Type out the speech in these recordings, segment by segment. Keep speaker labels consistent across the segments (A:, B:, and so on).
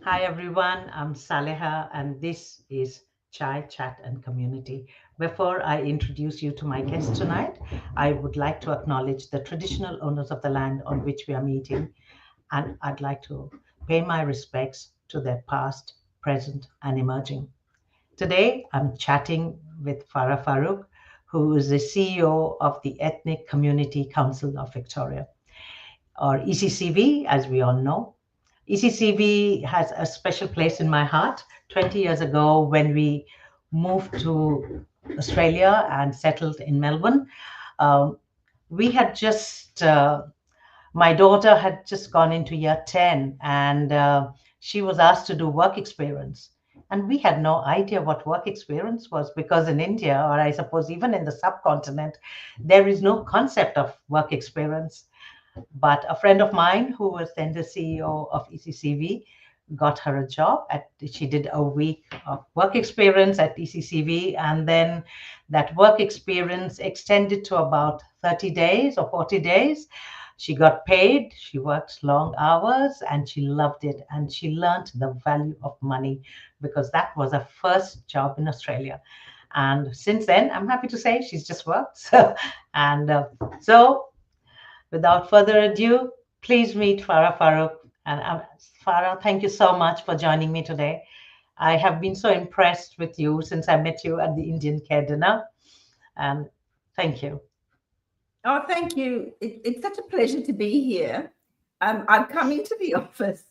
A: Hi everyone, I'm Saleha and this is Chai Chat and Community. Before I introduce you to my guest tonight, I would like to acknowledge the traditional owners of the land on which we are meeting, and I'd like to pay my respects to their past, present, and emerging. Today, I'm chatting with Farah Farouque, who is the CEO of the Ethnic Community Council of Victoria, or ECCV, as we all know. ECCV has a special place in my heart. 20 years ago, when we moved to Australia and settled in Melbourne, um, we had just, my daughter had just gone into year 10 and she was asked to do work experience. And we had no idea what work experience was because in India, or I suppose even in the subcontinent, there is no concept of work experience. But a friend of mine who was then the CEO of ECCV got her a job at, she did a week of work experience at ECCV, and then that work experience extended to about 30 days or 40 days. She got paid, she worked long hours, and she loved it. And she learned the value of money because that was her first job in Australia. And since then, I'm happy to say she's just worked. So without further ado, please meet Farah Farouque. And Farah, thank you so much for joining me today. I have been so impressed with you since I met you at the Indian Care Dinner. And thank you.
B: Oh, thank you. It's such a pleasure to be here. I've come into the office,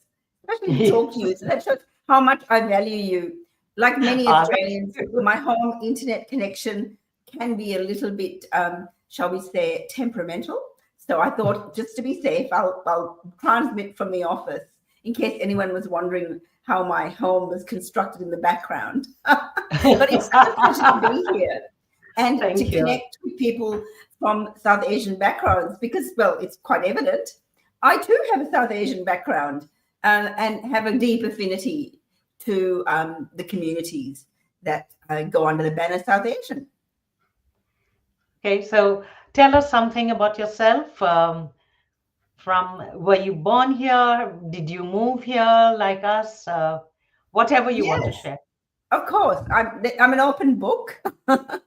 B: especially to talk to you. So that shows how much I value you. Like many Australians, my home internet connection can be a little bit, shall we say, temperamental. So I thought, just to be safe, I'll transmit from the office in case anyone was wondering how my home was constructed in the background. But it's such a pleasure to be here and
A: Thank
B: to
A: you.
B: connect with people from South Asian backgrounds because, well, it's quite evident. I too have a South Asian background and have a deep affinity to the communities that go under the banner South Asian.
A: Okay, so tell us something about yourself. From were you born here? Did you move here like us? Whatever you want to
B: Yes,
A: share.
B: of course. I'm an open book. I'm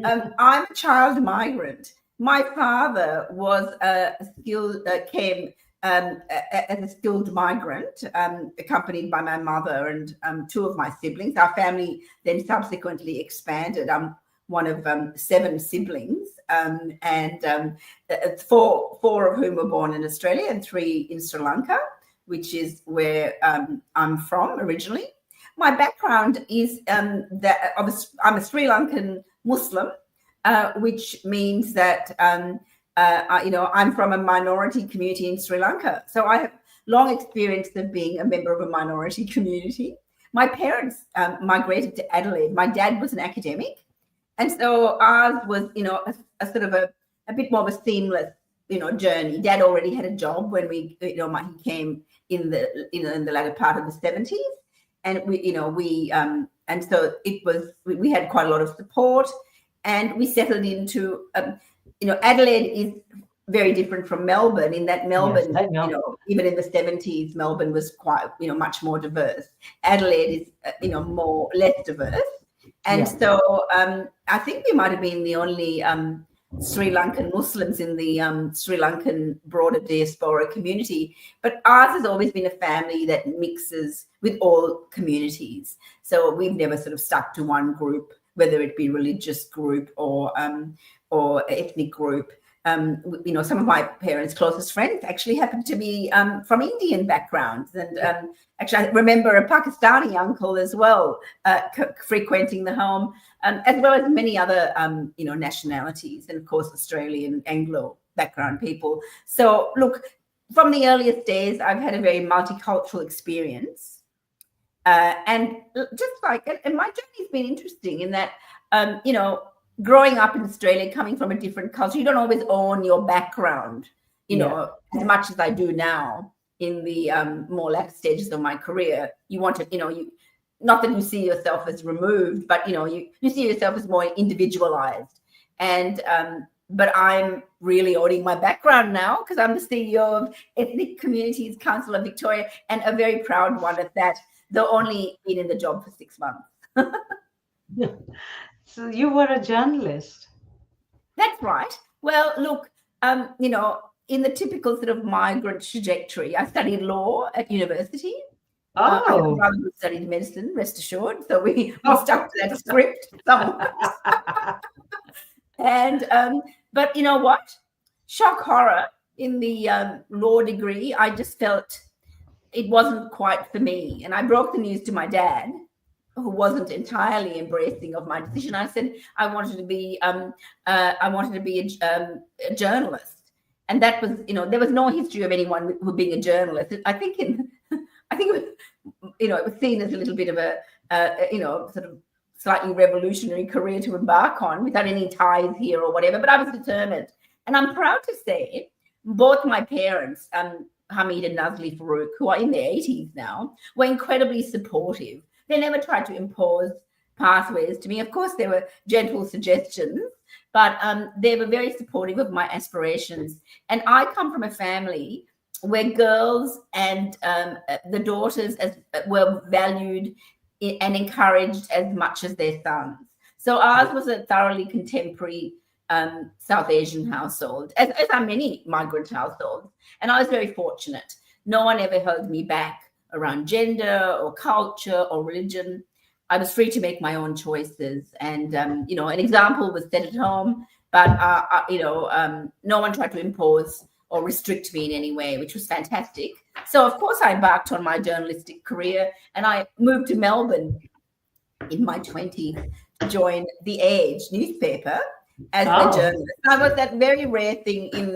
B: a child migrant. My father was a skilled, came as a skilled migrant, accompanied by my mother and two of my siblings. Our family then subsequently expanded. I'm one of seven siblings, and four of whom were born in Australia and three in Sri Lanka, which is where I'm from originally. My background is that I'm a Sri Lankan Muslim, which means that I'm from a minority community in Sri Lanka. So I have long experience of being a member of a minority community. My parents migrated to Adelaide. My dad was an academic, and so ours was a sort of a bit more of a seamless journey. Dad already had a job when he came in the latter part of the 70s. And and so it was, we had quite a lot of support and we settled into, Adelaide is very different from Melbourne in that Melbourne,
A: Yes,
B: even in the 70s, Melbourne was quite, much more diverse. Adelaide is, less diverse. And so I think we might have been the only Sri Lankan Muslims in the Sri Lankan broader diaspora community. But ours has always been a family that mixes with all communities. So we've never sort of stuck to one group, whether it be religious group or ethnic group. Some of my parents' closest friends actually happen to be from Indian backgrounds. And actually, I remember a Pakistani uncle as well frequenting the home, as well as many other, nationalities, and of course, Australian Anglo background people. So, look, from the earliest days, I've had a very multicultural experience. And my journey's been interesting in that, growing up in Australia, coming from a different culture, you don't always own your background, as much as I do now in the more latter stages of my career. You want to, not that you see yourself as removed, but, you see yourself as more individualized. And, but I'm really owning my background now because I'm the CEO of Ethnic Communities Council of Victoria, and a very proud one at that. though only been in the job for 6 months.
A: So you were a journalist.
B: That's right. Well, look, in the typical sort of migrant trajectory, I studied law at university. I have a
A: Oh,
B: brother who studied medicine, rest assured. So we stuck to that script somewhat. And but you know what? Shock horror in the law degree. I just felt it wasn't quite for me, and I broke the news to my dad, who wasn't entirely embracing of my decision. I said I wanted to be a journalist, and that was, there was no history of anyone who being a journalist. I think it was seen as a little bit of a sort of slightly revolutionary career to embark on without any ties here or whatever. But I was determined, and I'm proud to say both my parents, Hamid and Nazli Farouque, who are in their 80s now, were incredibly supportive. They never tried to impose pathways to me. Of course, there were gentle suggestions, but they were very supportive of my aspirations. And I come from a family where girls and the daughters were valued and encouraged as much as their sons. So ours was a thoroughly contemporary South Asian household, as are many migrant households. And I was very fortunate. No one ever held me back around gender or culture or religion. I was free to make my own choices. And, an example was set at home, but, no one tried to impose or restrict me in any way, which was fantastic. So, of course, I embarked on my journalistic career, and I moved to Melbourne in my 20s to join The Age newspaper as a journalist. I was that very rare thing in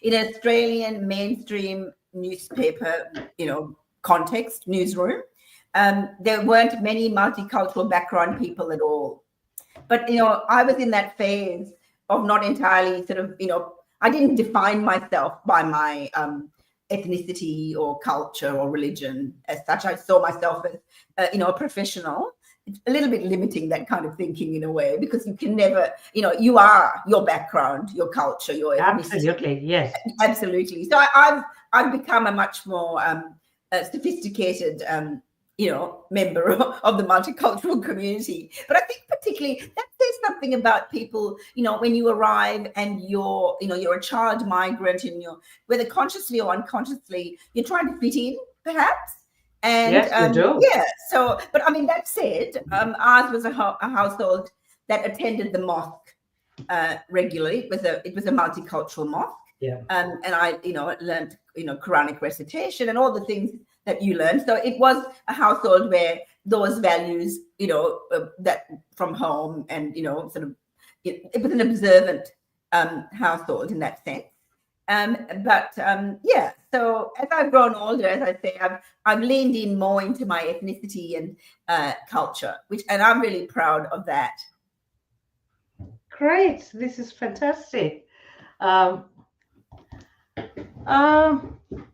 B: an Australian mainstream newspaper, context, newsroom. There weren't many multicultural background people at all. But, I was in that phase of not entirely sort of, I didn't define myself by my ethnicity or culture or religion as such. I saw myself as, a professional. It's a little bit limiting, that kind of thinking in a way, because you can never, you are your background, your culture, your ethnicity.
A: Absolutely, yes.
B: Absolutely. So I've become a much more sophisticated, member of the multicultural community. But I think particularly that says something about people, when you arrive and you're a child migrant, and whether consciously or unconsciously, you're trying to fit in, perhaps. And
A: yes, you do.
B: Yeah. So, but I mean, that said, ours was a household that attended the mosque regularly. It was a multicultural mosque.
A: Yeah.
B: And I, learned, Quranic recitation and all the things that you learn. So it was a household where those values, that from home, and, sort of, it was an observant household in that sense. Yeah, so as I've grown older, as I say, I've leaned in more into my ethnicity and culture, and I'm really proud of that.
A: Great. This is fantastic.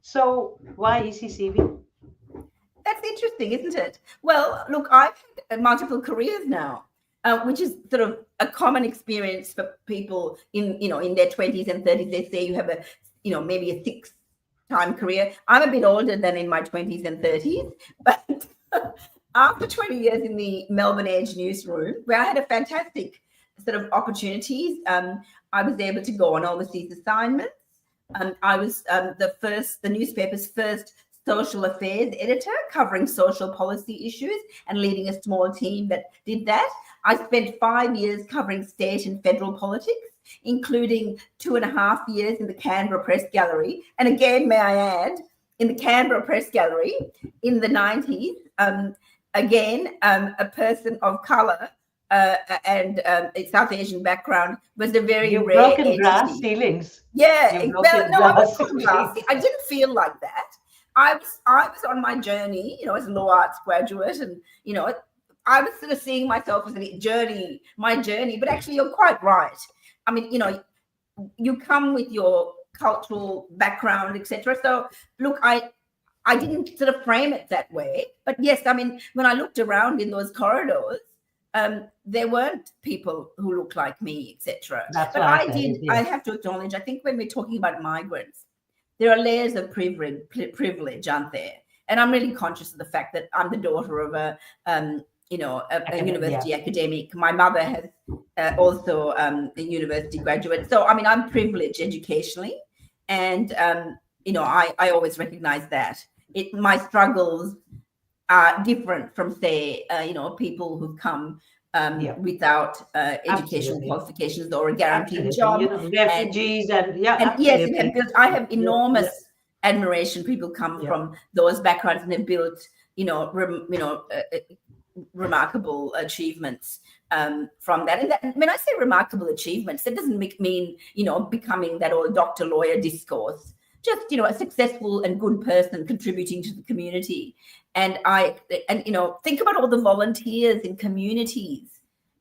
A: So why ECCV?
B: That's interesting, isn't it? Well, look, I've had multiple careers now, which is sort of a common experience for people in their 20s and 30s. They say you have maybe a 6-time career. I'm a bit older than in my 20s and 30s, but after 20 years in the Melbourne Age newsroom, where I had a fantastic sort of opportunities, I was able to go on overseas assignments. I was the newspaper's first social affairs editor, covering social policy issues and leading a small team that did that. I spent 5 years covering state and federal politics, including 2.5 years in the Canberra Press Gallery. And again, may I add, in the Canberra Press Gallery in the 90s, a person of colour and a South Asian background was a very rare
A: broken
B: entity.
A: Glass ceilings.
B: Yeah, well, no, I wasn't glassy. I didn't feel like that. I was on my journey, as a law arts graduate, and I was sort of seeing myself as my journey. But actually, you're quite right. I mean, you come with your cultural background, etc. So, look, I didn't sort of frame it that way. But yes, I mean, when I looked around in those corridors, there weren't people who looked like me, etc. But I did. Yes. I have to acknowledge, I think when we're talking about migrants, there are layers of privilege, aren't there? And I'm really conscious of the fact that I'm the daughter of a university academic. My mother has also a university graduate. So, I mean, I'm privileged educationally. And, I always recognize that. My struggles are different from, say, people who've come without educational qualifications or a guaranteed job.
A: Refugees and
B: yes, I have enormous admiration. People come from those backgrounds and have built, remarkable achievements from that. And when I say remarkable achievements, that doesn't mean, becoming that old doctor lawyer discourse. Just, a successful and good person contributing to the community. And think about all the volunteers in communities.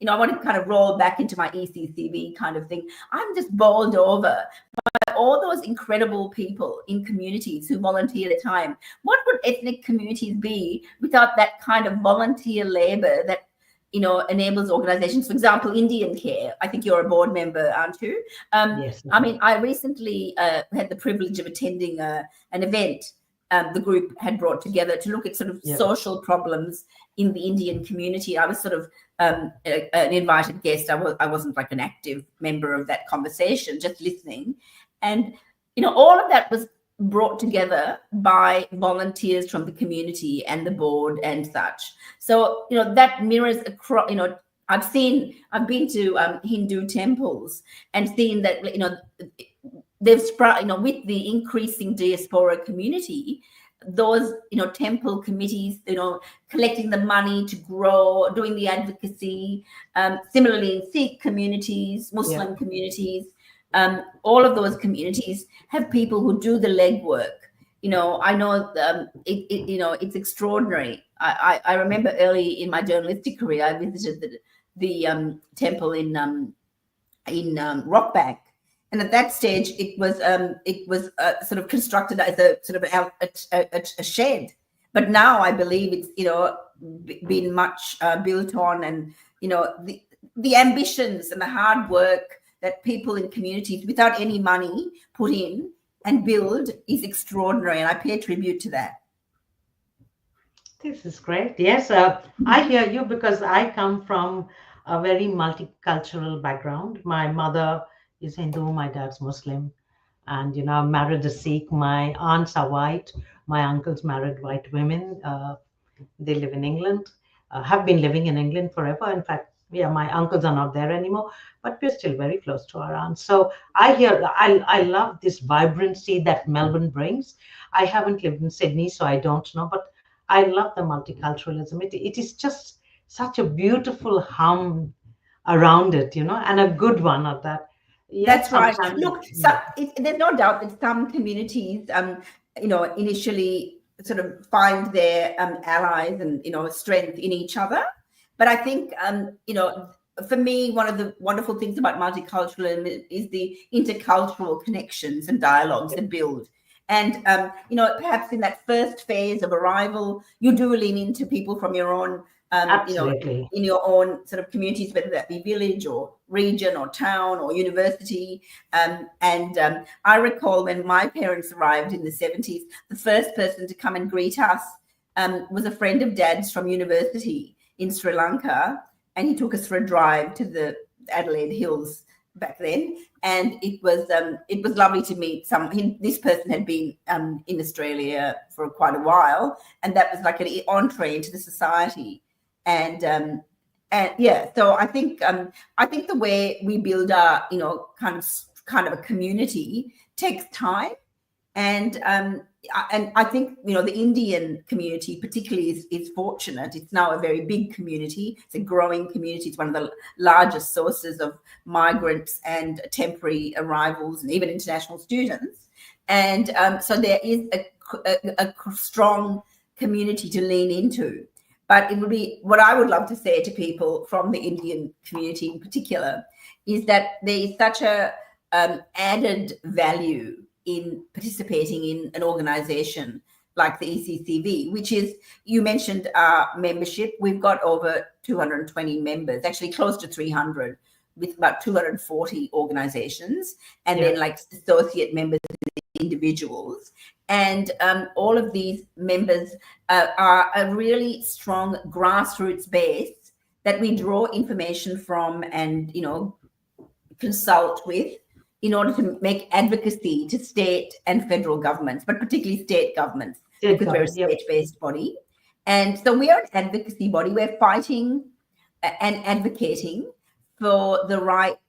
B: I want to kind of roll back into my ECCV kind of thing. I'm just bowled over by all those incredible people in communities who volunteer their time. What would ethnic communities be without that kind of volunteer labor that, enables organizations? For example, Indian Care. I think you're a board member, aren't you?
A: Yes.
B: I mean, I recently had the privilege of attending an event the group had brought together to look at sort of social problems in the Indian community. I was sort of an invited guest. I wasn't like an active member of that conversation, just listening. And, all of that was brought together by volunteers from the community and the board and such. So, that mirrors across, I've been to Hindu temples and seen that, they've sprung, with the increasing diaspora community, those, temple committees, collecting the money to grow, doing the advocacy. Similarly, in Sikh communities, Muslim communities, all of those communities have people who do the legwork. I know it's extraordinary. I remember early in my journalistic career, I visited the temple in Rockbank. And at that stage, it was sort of constructed as a sort of a shed. But now I believe it's been much built on, and the ambitions and the hard work that people in communities without any money put in and build is extraordinary, and I pay tribute to that.
A: This is great. Yes, I hear you because I come from a very multicultural background. My mother is Hindu, my dad's Muslim, and I'm married a Sikh. My aunts are white, my uncles married white women. They live in England, have been living in England forever. In fact, my uncles are not there anymore, but we're still very close to our aunts. So I love this vibrancy that Melbourne brings. I haven't lived in Sydney, so I don't know, but I love the multiculturalism. It is just such a beautiful hum around it, and a good one at that.
B: Yes, that's right. Look, there's no doubt that some communities, initially sort of find their allies and, strength in each other. But I think, for me, one of the wonderful things about multiculturalism is the intercultural connections and dialogues that build. And, perhaps in that first phase of arrival, you do lean into people from your own, in your own sort of communities, whether that be village or region or town or university. I recall when my parents arrived in the 70s, the first person to come and greet us was a friend of Dad's from university in Sri Lanka, and he took us for a drive to the Adelaide Hills back then, and it was lovely to meet this person had been in Australia for quite a while, and that was like an entree into the society. So I think the way we build our kind of a community takes time, and I think the Indian community particularly is fortunate. It's now a very big community. It's a growing community. It's one of the largest sources of migrants and temporary arrivals and even international students. And so there is a strong community to lean into. But it would be what I would love to say to people from the Indian community in particular is that there is such a added value in participating in an organization like the ECCV, which is, you mentioned our membership. We've got over 220 members, actually close to 300, with about 240 organizations, and then like associate members in individuals. And all of these members are a really strong grassroots base that we draw information from and, consult with in order to make advocacy to state and federal governments, but particularly state governments, because we're a state-based body. And so we are an advocacy body. We're fighting and advocating for the rights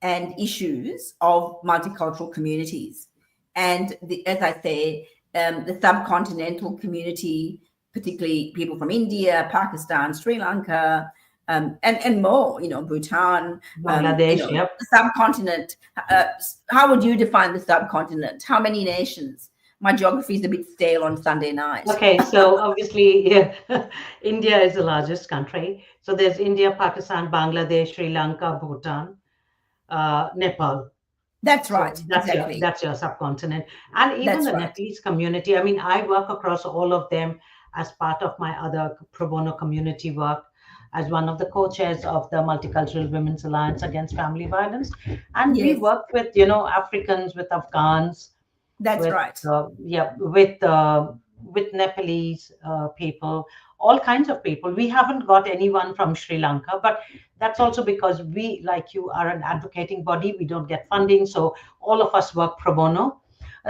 B: and issues of multicultural communities. And as I say, the subcontinental community, particularly people from India, Pakistan, Sri Lanka, and more, Bhutan,
A: Bangladesh,
B: the subcontinent. How would you define the subcontinent? How many nations? My geography is a bit stale on Sunday night.
A: Okay, so obviously India is the largest country. So there's India, Pakistan, Bangladesh, Sri Lanka, Bhutan, Nepal.
B: That's right.
A: So that's your subcontinent. And even the Nepalese community. I mean, I work across all of them as part of my other pro bono community work, as one of the co-chairs of the Multicultural Women's Alliance Against Family Violence. And we work with, Africans, with Afghans.
B: That's right.
A: With Nepalese people, all kinds of people. We haven't got anyone from Sri Lanka, but that's also because we, like you, are an advocating body. We don't get funding, so all of us work pro bono.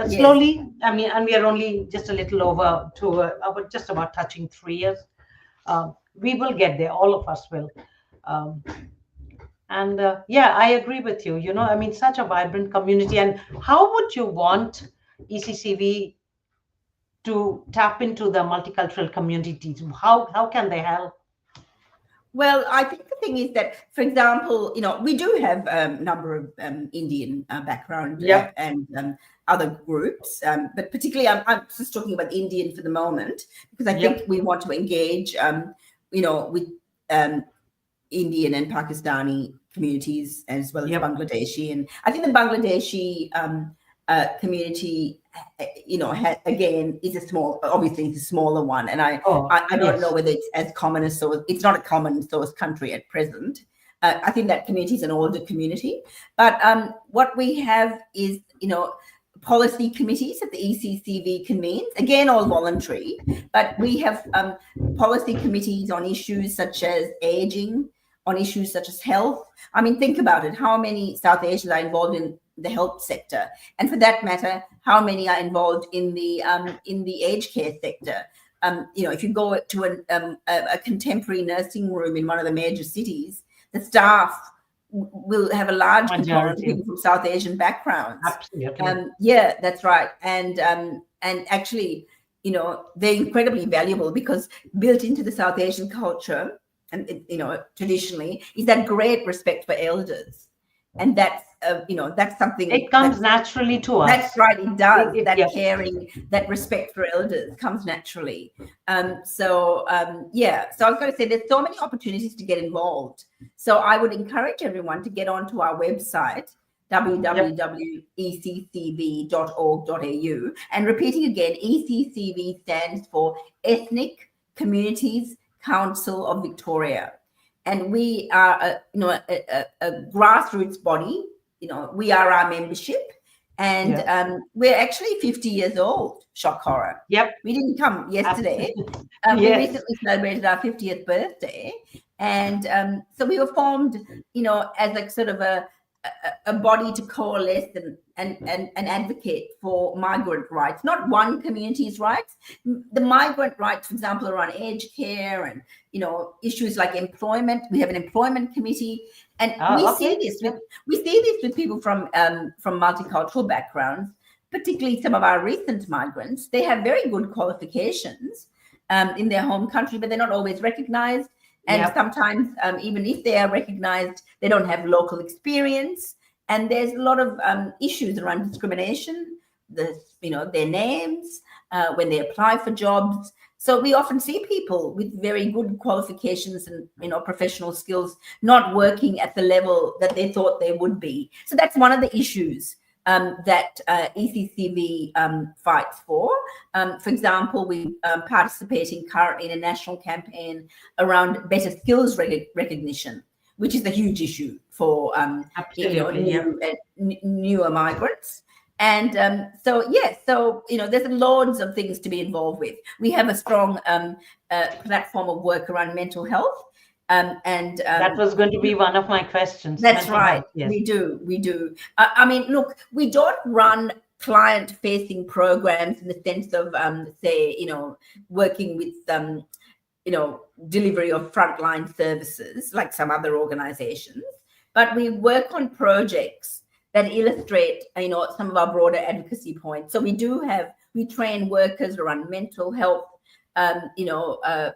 A: Slowly, I mean, and we are only just a little over just about touching 3 years. We will get there. All of us will. I agree with you. I mean, such a vibrant community. And how would you want ECCV to tap into the multicultural communities? How can they help?
B: Well, I think the thing is that, for example, we do have a number of Indian background and other groups, but particularly I'm just talking about Indian for the moment, because I think we want to engage, with Indian and Pakistani communities as well as Bangladeshi. And I think the Bangladeshi community, again, is obviously it's a smaller one. And I don't know whether it's as common as source. It's not a common source country at present. I think that community is an older community. But what we have is, policy committees that the ECCV convenes, again, all voluntary, but we have policy committees on issues such as aging, on issues such as health. I mean, think about it. How many South Asians are involved in the health sector? And for that matter, how many are involved in the aged care sector? If you go to a contemporary nursing room in one of the major cities, the staff will have a large component of people from South Asian backgrounds.
A: Absolutely.
B: That's right. And actually, they're incredibly valuable, because built into the South Asian culture, and traditionally, is that great respect for elders. And that's something
A: it comes naturally to us.
B: That's right, it does. Caring, that respect for elders comes naturally. So I was going to say, there's so many opportunities to get involved. So I would encourage everyone to get onto our website, www.eccv.org.au. And repeating again, ECCV stands for Ethnic Communities Council of Victoria. And we are a grassroots body. We are our membership, and we're actually 50 years old. Shock horror. We didn't come yesterday. We recently celebrated our 50th birthday, and so we were formed, as a sort of a body to coalesce and advocate for migrant rights, not one community's rights. The migrant rights, for example, around aged care and issues like employment. We have an employment committee, and we see this with people from multicultural backgrounds, particularly some of our recent migrants. They have very good qualifications in their home country, but they're not always recognized. And sometimes, even if they are recognized, they don't have local experience. And there's a lot of issues around discrimination, their names, when they apply for jobs. So we often see people with very good qualifications and, professional skills not working at the level that they thought they would be. So that's one of the issues that ECCV fights for. For example, we participating currently in a national campaign around better skills recognition, which is a huge issue for newer migrants. And so there's loads of things to be involved with. We have a strong platform of work around mental health.
A: That was going to be one of my questions.
B: That's
A: Mental
B: right.
A: health, yes.
B: We do. I mean, look, we don't run client-facing programs in the sense of, say, working with, delivery of frontline services like some other organizations, but we work on projects that illustrate, some of our broader advocacy points. So we train workers around mental health,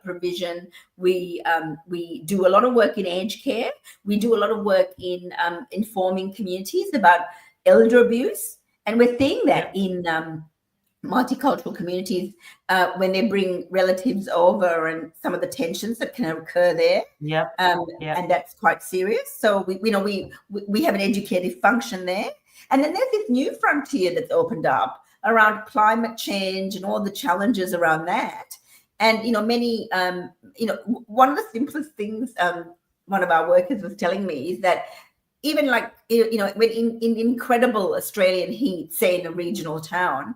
B: provision. We do a lot of work in aged care. We do a lot of work in informing communities about elder abuse, and we're seeing that in multicultural communities when they bring relatives over, and some of the tensions that can occur there. And that's quite serious. So we have an educative function there, and then there's this new frontier that's opened up around climate change and all the challenges around that. And many one of the simplest things one of our workers was telling me is that even like when in incredible Australian heat, say in a regional town,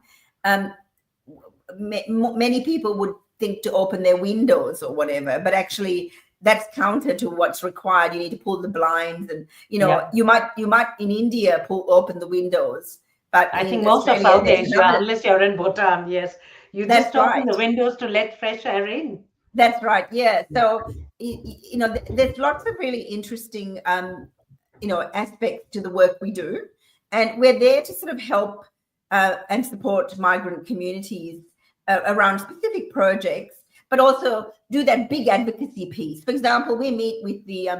B: many people would think to open their windows or whatever, but actually that's counter to what's required. You need to pull the blinds, and you might in India open the windows, but
A: I think most of South Asia, unless you're in Bhutan, yes, you just open the windows to let fresh air in.
B: That's right. Yeah. So there's lots of really interesting aspects to the work we do, and we're there to sort of help and support migrant communities around specific projects, but also do that big advocacy piece. For example, we meet with the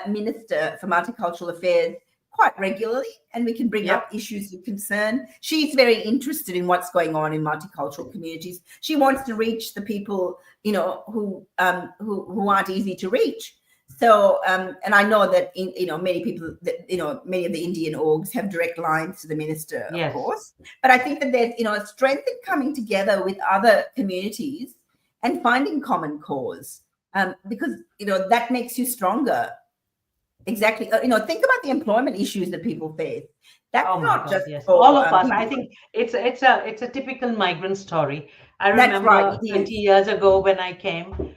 B: Minister for Multicultural Affairs quite regularly, and we can bring up issues of concern. She's very interested in what's going on in multicultural communities. She wants to reach the people, who aren't easy to reach. So, and I know that many people that many of the Indian orgs have direct lines to the minister, of course. But I think that there's a strength in coming together with other communities and finding common cause, because that makes you stronger. Exactly. Think about the employment issues that people face. That's not just for
A: all of us. I think it's a typical migrant story. I remember 20 years ago when I came,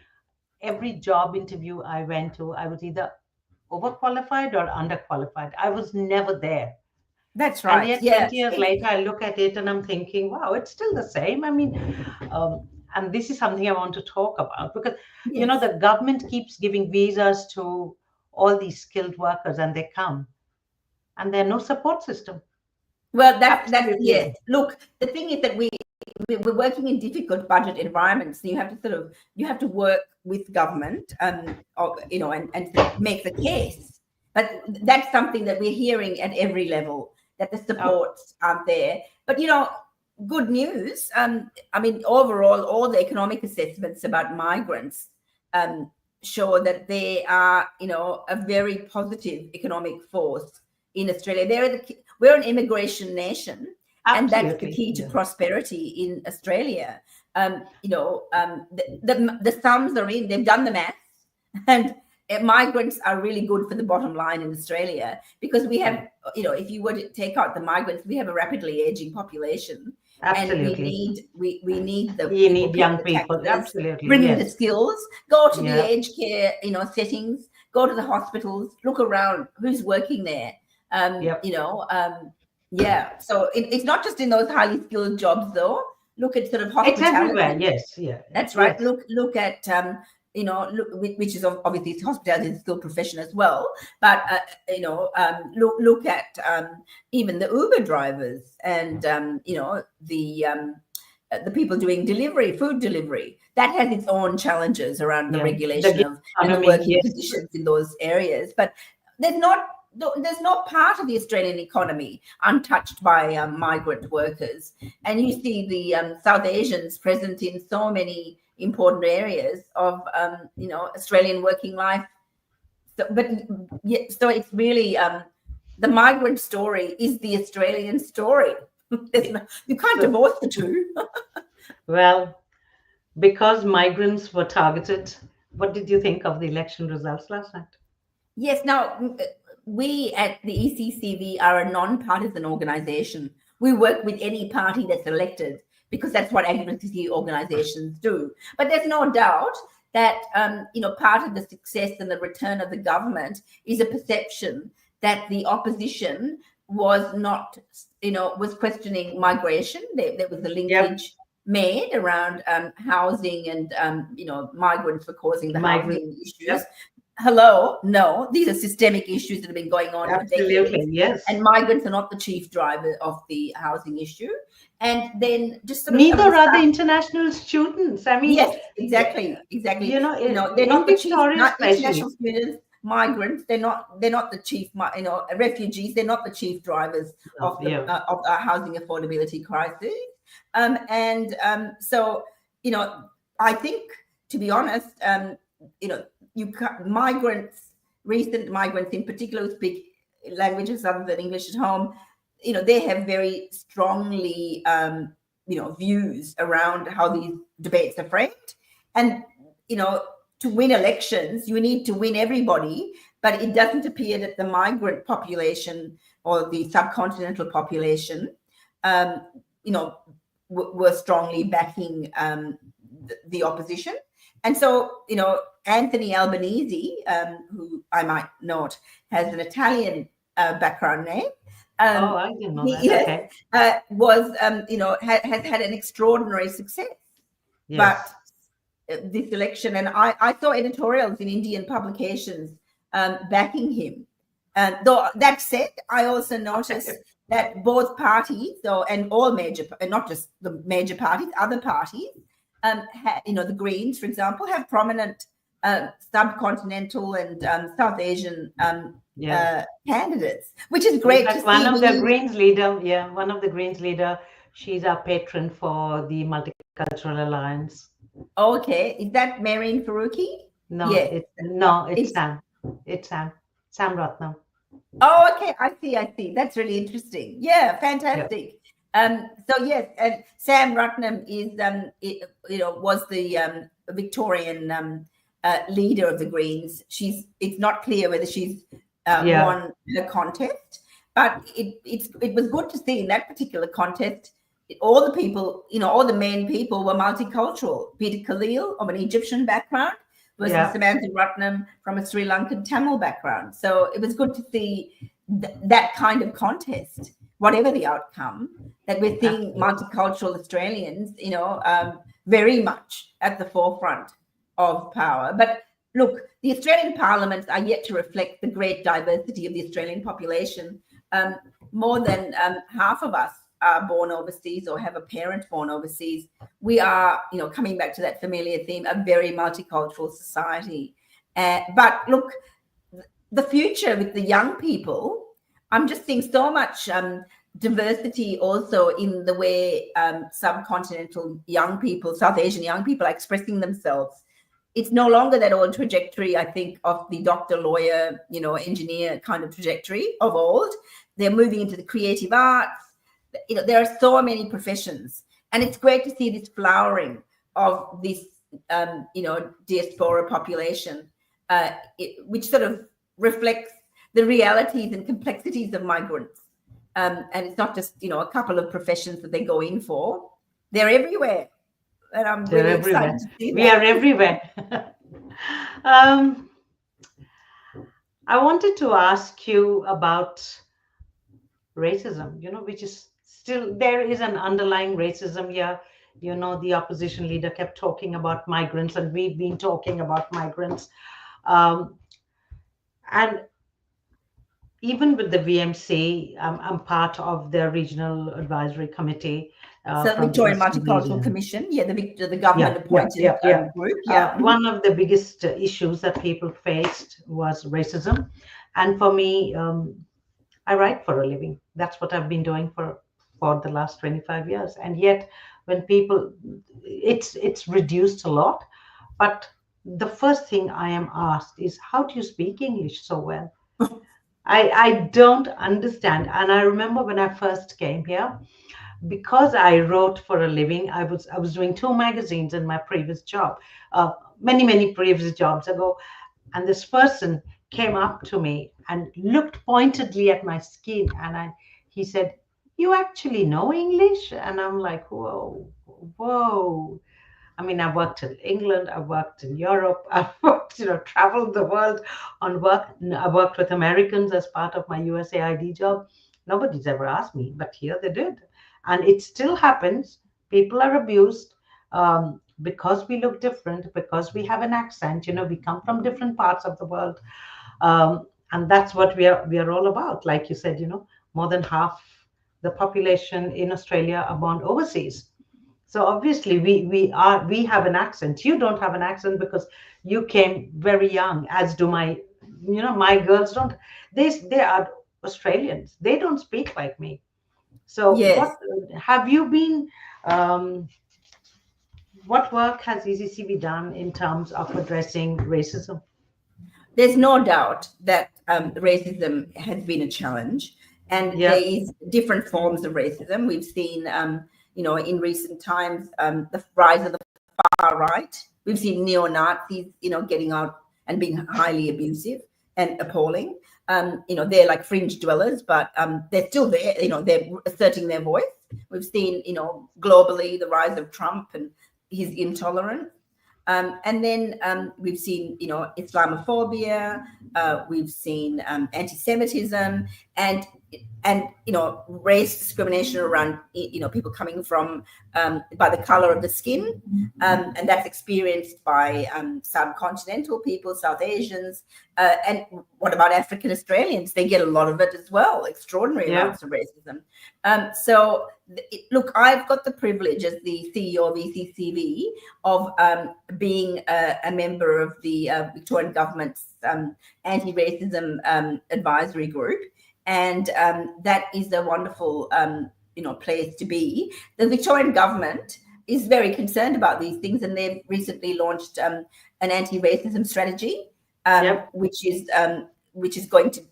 A: every job interview I went to, I was either overqualified or underqualified. I was never there.
B: That's right.
A: And yet 20 years later, I look at it and I'm thinking, wow, it's still the same. I mean, and this is something I want to talk about, because, the government keeps giving visas to all these skilled workers, and they come and there's no support system.
B: Well, that's yes. Look, the thing is that we're working in difficult budget environments. So you have to work with government, and make the case. But that's something that we're hearing at every level, that the supports aren't there. But good news. I mean, overall, all the economic assessments about migrants show that they are, a very positive economic force in Australia. We're an immigration nation. Absolutely. And that's the key to prosperity in Australia. The sums are in, they've done the maths, and migrants are really good for the bottom line in Australia, because we have, if you were to take out the migrants, we have a rapidly aging population.
A: Absolutely.
B: And we need
A: young people. Absolutely.
B: Bring in the skills, go to the aged care, settings, go to the hospitals, look around, who's working there. So it's not just in those highly skilled jobs, though. Look at sort of hospitality.
A: It's everywhere. Yes. Yeah.
B: That's right. Yes. Look at which is obviously hospitality is a skilled profession as well. But look at even the Uber drivers, and the people doing food delivery. That has its own challenges around the regulation of the working conditions in those areas. But there's no part of the Australian economy untouched by migrant workers. And you see the South Asians present in so many important areas of Australian working life. So it's really the migrant story is the Australian story. You can't divorce the two.
A: Well, because migrants were targeted, what did you think of the election results last night?
B: Yes. Now, we at the ECCV are a non-partisan organization We work with any party that's elected because that's what advocacy organizations do. But there's no doubt that part of the success and the return of the government is a perception that the opposition was not, was questioning migration. There was a linkage made around housing and migrants were causing the housing issues. Hello, no, these are systemic issues that have been going on for decades.
A: Yes.
B: And migrants are not the chief driver of the housing issue. And then just sort of
A: neither are the international students. I mean,
B: yes, exactly. They're not the chief. Not international students, migrants. They're not the chief. Refugees. They're not the chief drivers of the housing affordability crisis. So I think, to be honest, recent migrants in particular who speak languages other than English at home, they have very strongly, views around how these debates are framed. And, to win elections, you need to win everybody, but it doesn't appear that the migrant population or the subcontinental population, were strongly backing the opposition. And so, Anthony Albanese, who I might note has an Italian background name.
A: I didn't know that. Yes,
B: okay. Was, has had an extraordinary success. Yes. But this election, and I saw editorials in Indian publications backing him. Though that said, I also noticed that both parties, and all major, and not just the major parties, other parties, the Greens, for example, have prominent subcontinental and South Asian candidates, which is great to see.
A: One of the Greens leader, she's our patron for the Multicultural Alliance.
B: Okay, is that Farah Farouque?
A: No, yes. It's Sam. It's Sam Ratnam.
B: Oh, okay. I see. That's really interesting. Yeah, fantastic. Yeah. So yes, and Sam Ratnam is was the Victorian leader of the Greens. It's not clear whether she's won the contest, but it was good to see in that particular contest. All the people, all the main people were multicultural. Peter Khalil of an Egyptian background versus Samantha Ratnam from a Sri Lankan Tamil background. So it was good to see that kind of contest, whatever the outcome, that we're seeing multicultural Australians, very much at the forefront of power. But look, the Australian parliaments are yet to reflect the great diversity of the Australian population. More than half of us are born overseas or have a parent born overseas. We are, coming back to that familiar theme, a very multicultural society. But look, the future with the young people, I'm just seeing so much diversity also in the way subcontinental young people, South Asian young people are expressing themselves. It's no longer that old trajectory, I think, of the doctor, lawyer, engineer kind of trajectory of old. They're moving into the creative arts. There are so many professions, and it's great to see this flowering of this, diaspora population, which sort of reflects the realities and complexities of migrants. And it's not just, a couple of professions that they go in for. They're everywhere. And I'm really excited to see that.
A: We are everywhere. I wanted to ask you about racism, which is still, there is an underlying racism here. The opposition leader kept talking about migrants, and we've been talking about migrants. And even with the VMC, I'm part of the regional advisory committee.
B: So Victorian Multicultural Commission, the government appointed group.
A: One of the biggest issues that people faced was racism. And for me, I write for a living. That's what I've been doing for the last 25 years. And yet when people, it's reduced a lot. But the first thing I am asked is, how do you speak English so well? I don't understand. And I remember when I first came here, because I wrote for a living, I was doing 2 magazines in my previous job, many previous jobs ago. And this person came up to me and looked pointedly at my skin, and he said, you actually know English? And I'm like, whoa, whoa. I mean, I've worked in England, I've worked in Europe, I've worked, traveled the world on work. I worked with Americans as part of my USAID job. Nobody's ever asked me, but here they did. And it still happens. People are abused because we look different, because we have an accent. We come from different parts of the world. And that's what we are all about. Like you said, more than half the population in Australia are born overseas. So obviously we have an accent. You don't have an accent because you came very young, as do my girls don't. They are Australians. They don't speak like me. So
B: Yes.
A: what have you been? Um, what work has ECCV done in terms of addressing racism?
B: There's no doubt that racism has been a challenge, and
A: Yeah,
B: there is different forms of racism. We've seen, in recent times, the rise of the far right. We've seen neo-Nazis, getting out and being highly abusive and appalling. They're like fringe dwellers, but they're still there. They're asserting their voice. We've seen, globally, the rise of Trump and his intolerance. And then we've seen, Islamophobia, we've seen anti-Semitism, and race discrimination around people coming from by the color of the skin, and that's experienced by subcontinental people, South Asians, and what about African Australians? They get a lot of it as well, extraordinary amounts of racism. Look, I've got the privilege as the CEO of ECCV of being a member of the Victorian government's anti-racism advisory group. And that is a wonderful, place to be. The Victorian government is very concerned about these things, and they've recently launched an anti-racism strategy, which is going to,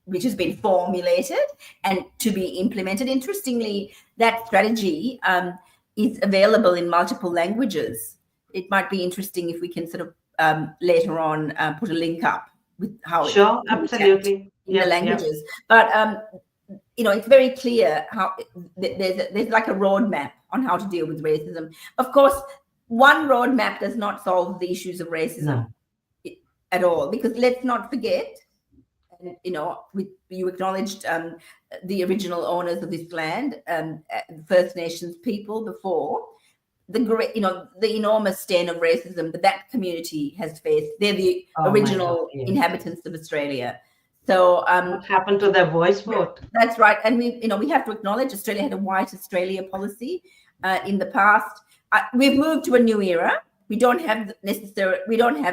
B: which has been formulated and to be implemented. Interestingly, that strategy is available in multiple languages. It might be interesting if we can sort of later on put a link up with how
A: sure, absolutely.
B: in the languages. But it's very clear how there's like a roadmap on how to deal with racism. Of course, one roadmap does not solve the issues of racism at all, because let's not forget, you acknowledged the original owners of this land, First Nations people, before. The enormous stain of racism that community has faced. They're the original inhabitants of Australia. So
A: what happened to their voice vote?
B: That's right. And we have to acknowledge Australia had a white Australia policy in the past. We've moved to a new era. We don't have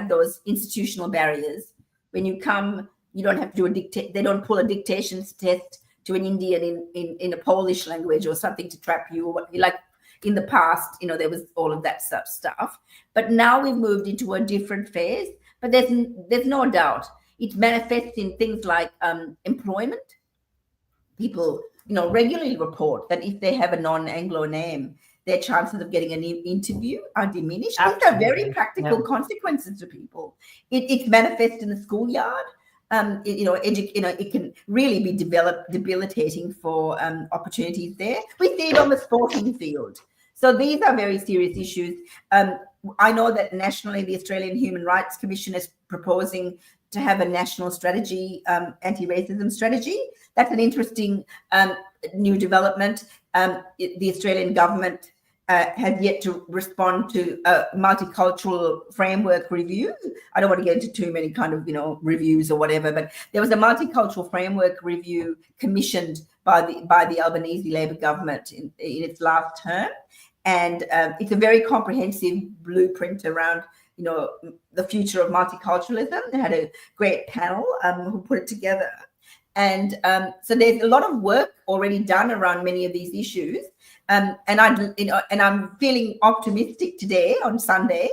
B: those institutional barriers. When you come, you don't have to do they don't pull a dictation test to an Indian in a Polish language or something to trap you, or like in the past, there was all of that stuff. But now we've moved into a different phase. But there's no doubt it manifests in things like employment. People, regularly report that if they have a non-Anglo name, their chances of getting an interview are diminished. These are very practical consequences to people. It manifests in the schoolyard. It can really be debilitating for opportunities there. We see it on the sporting field. So these are very serious issues. I know that nationally, the Australian Human Rights Commission is proposing to have a national strategy, anti-racism strategy. That's an interesting new development. The Australian government has yet to respond to a multicultural framework review. I don't want to get into too many kind of, reviews or whatever, but there was a multicultural framework review commissioned by the Albanese Labor government in its last term. And it's a very comprehensive blueprint around, the future of multiculturalism. They had a great panel who put it together. And so there's a lot of work already done around many of these issues. And I'm feeling optimistic today on Sunday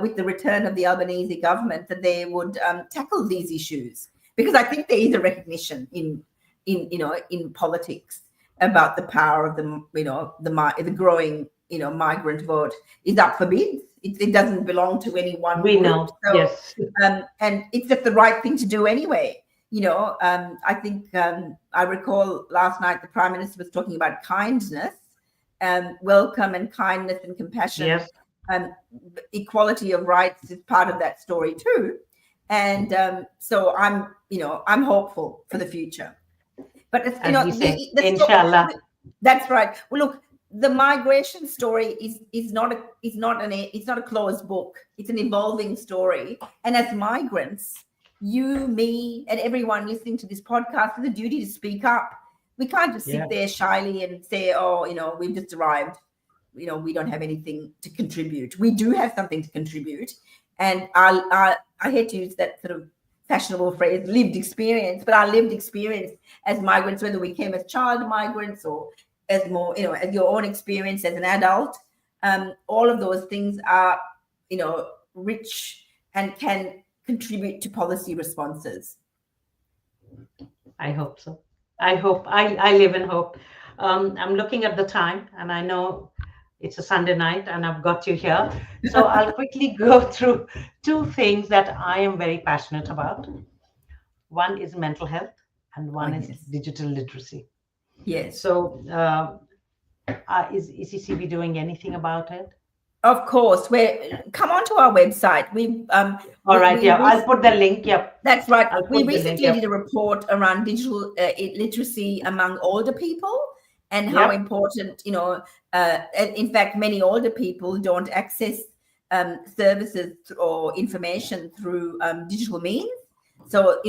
B: with the return of the Albanese government that they would tackle these issues, because I think there is a recognition in politics about the power of the growing migrant vote is up for bids. It doesn't belong to any one group.
A: We know,
B: so,
A: yes.
B: And it's just the right thing to do anyway. I think I recall last night the Prime Minister was talking about kindness, welcome and kindness and compassion.
A: Yes.
B: Equality of rights is part of that story too. And so I'm hopeful for the future. But it's,
A: As we say,
B: the
A: inshallah.
B: that's right. Well, look, the migration story is not a closed book. It's an evolving story. And as migrants, you, me, and everyone listening to this podcast has a duty to speak up. We can't just sit there shyly and say, oh, we've just arrived. We don't have anything to contribute. We do have something to contribute. And I hate to use that sort of fashionable phrase, lived experience, but our lived experience as migrants, whether we came as child migrants or as more, as your own experience as an adult, all of those things are, rich and can contribute to policy responses.
A: I hope so. I live in hope. I'm looking at the time, and I know it's a Sunday night, and I've got you here. So I'll quickly go through two things that I am very passionate about. One is mental health, and one is digital literacy.
B: Yes.
A: So is ECCV doing anything about it?
B: Of course. Come onto our website.
A: All right. I'll put the link. Yep.
B: That's right. We recently did a report around digital literacy among older people and how important, in fact, many older people don't access services or information through digital means. So,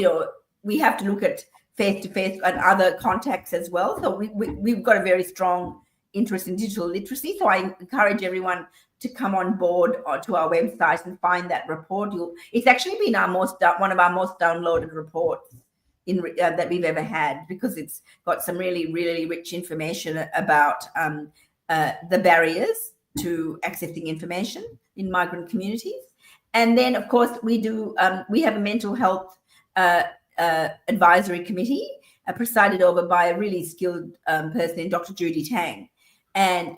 B: we have to look at face-to-face and other contacts as well. So we've got a very strong interest in digital literacy. So I encourage everyone to come on board or to our website and find that report. It's actually been one of our most downloaded reports that we've ever had, because it's got some really, really rich information about the barriers to accessing information in migrant communities. And then, of course, we have a mental health advisory committee presided over by a really skilled person in Dr. Judy Tang. And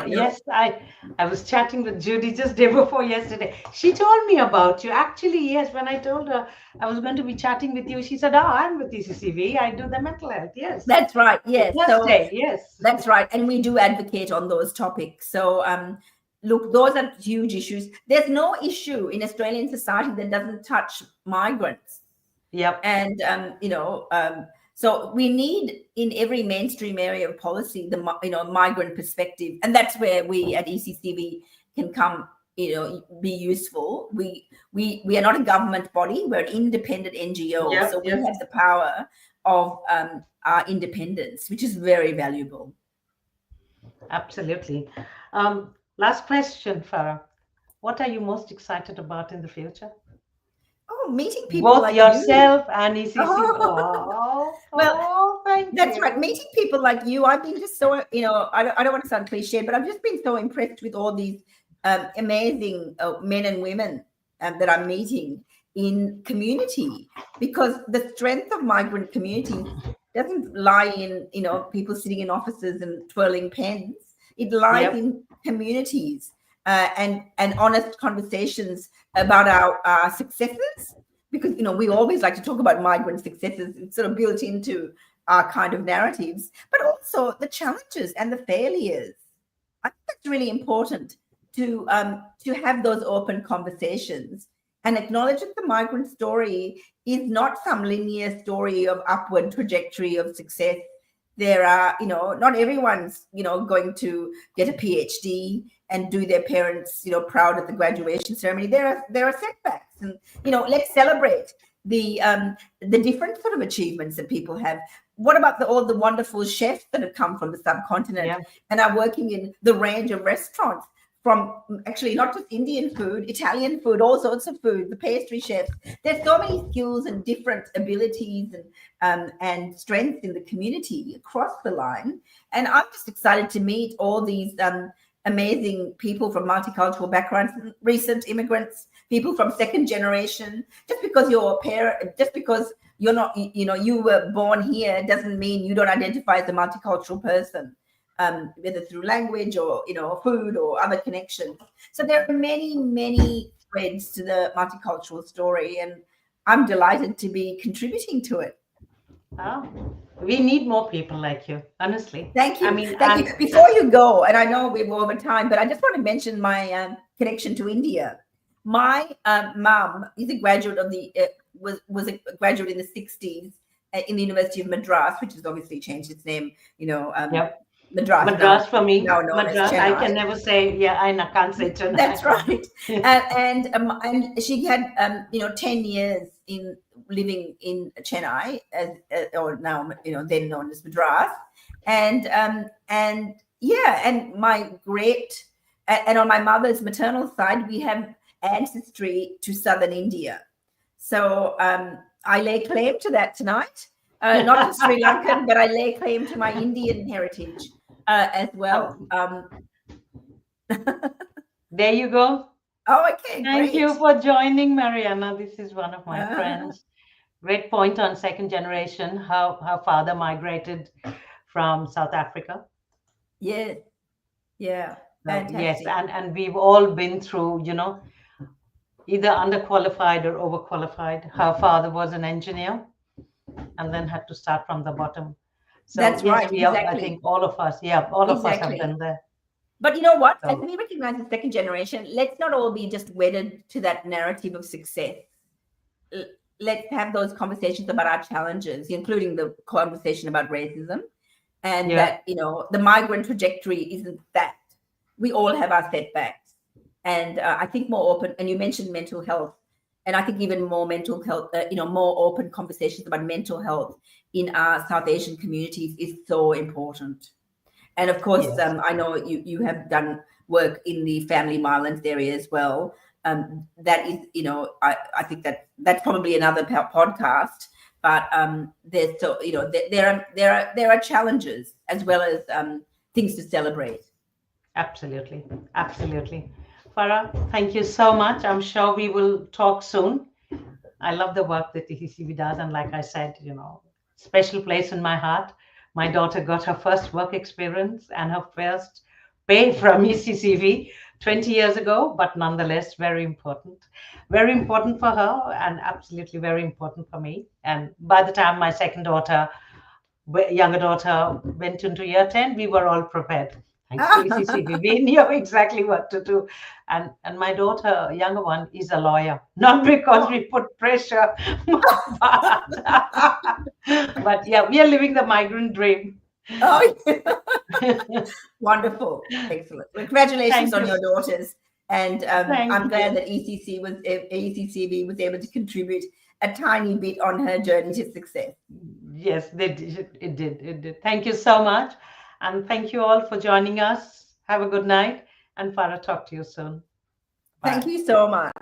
A: yes, I was chatting with Judy just day before yesterday. She told me about you. Actually, yes, when I told her I was going to be chatting with you, she said, "Oh, I'm with ECCV. I do the mental health." Yes,
B: that's right. Yes,
A: yes,
B: that's right. And we do advocate on those topics. So, look, those are huge issues. There's no issue in Australian society that doesn't touch migrants.
A: Yep.
B: And so we need in every mainstream area of policy the migrant perspective, and that's where we at ECCV can come, be useful. We are not a government body; we're an independent NGO, so we have the power of our independence, which is very valuable.
A: Absolutely. Last question, Farah. What are you most excited about in the future?
B: Oh, meeting people
A: both
B: like
A: yourself
B: you.
A: And ECCV.
B: That's right. Meeting people like you, I've been just so, I don't want to sound cliche, but I've just been so impressed with all these amazing men and women that I'm meeting in community, because the strength of migrant communities doesn't lie in, people sitting in offices and twirling pens. It lies in communities and honest conversations about our successes, because, we always like to talk about migrant successes. It's sort of built into our kind of narratives, but also the challenges and the failures. I think that's really important to have those open conversations and acknowledge that the migrant story is not some linear story of upward trajectory of success. There are, not everyone's, going to get a PhD and do their parents, proud at the graduation ceremony. There are setbacks, and, let's celebrate the different sort of achievements that people have. What about all the wonderful chefs that have come from the subcontinent and are working in the range of restaurants, from actually not just Indian food, Italian food, all sorts of food, the pastry chefs. There's so many skills and different abilities and strengths in the community across the line. And I'm just excited to meet all these amazing people from multicultural backgrounds, recent immigrants, people from second generation. Just because you're a parent, just because you're not, you were born here, doesn't mean you don't identify as a multicultural person. Whether through language or food or other connections. So there are many, many threads to the multicultural story, and I'm delighted to be contributing to it.
A: Oh, we need more people like you, honestly.
B: Thank
A: I
B: you.
A: mean,
B: Thank you. Before you go, and I know we're over time, but I just want to mention my connection to India. My mom is a graduate of the was a graduate in the 60s in the University of Madras, which has obviously changed its name.
A: yep.
B: Madras
A: Madras for me.
B: now known as
A: Madras, I
B: Chennai.
A: can never say, yeah, can't say Chennai.
B: That's right. And she had 10 years in living in Chennai, or now then known as Madras, and yeah, and my great and on my mother's maternal side we have ancestry to southern India, so I lay claim to that tonight. Not just Sri Lankan, but I lay claim to my Indian heritage as well.
A: There you go.
B: Oh, okay,
A: Thank
B: great.
A: you for joining, Mariana. This is one of my friends. Great point on second generation, how father migrated from South Africa.
B: Yeah, yeah,
A: So, yes,
B: fantastic.
A: and we've all been through, either underqualified or overqualified. Her father was an engineer and then had to start from the bottom. So
B: That's
A: yes,
B: right,
A: we are, I
B: exactly.
A: think all of us, all of us have
B: Exactly.
A: been there.
B: But you know what? As
A: So,
B: we recognize the second generation, let's not all be just wedded to that narrative of success. Let's have those conversations about our challenges, including the conversation about racism, and that the migrant trajectory isn't that. We all have our setbacks, and I think more open. And you mentioned mental health, and I think even more mental health. More open conversations about mental health in our South Asian communities is so important. And of course,
A: yes,
B: I know you have done work in the family violence area as well. That is, I think that's probably another podcast. But there's so there are challenges as well as things to celebrate.
A: absolutely, absolutely. Farah, thank you so much. I'm sure we will talk soon. I love the work that the ECCV does, and like I said, special place in my heart. My daughter got her first work experience and her first pay from ECCV 20 years ago, but nonetheless, very important for her, and absolutely very important for me. And by the time my younger daughter went into year 10, we were all prepared. Thanks to ECCV, we knew exactly what to do. And my daughter, younger one, is a lawyer, not because we put pressure, but yeah, we are living the migrant dream.
B: Oh, wonderful, excellent! Well, congratulations
A: Thank
B: on
A: you.
B: your daughters, and
A: Thank
B: I'm glad
A: you.
B: that ECCV was able to contribute a tiny bit on her journey to success.
A: Yes, they did. It did. It did. Thank you so much. And thank you all for joining us. Have a good night. And Farah, talk to you soon. Bye.
B: Thank you so much.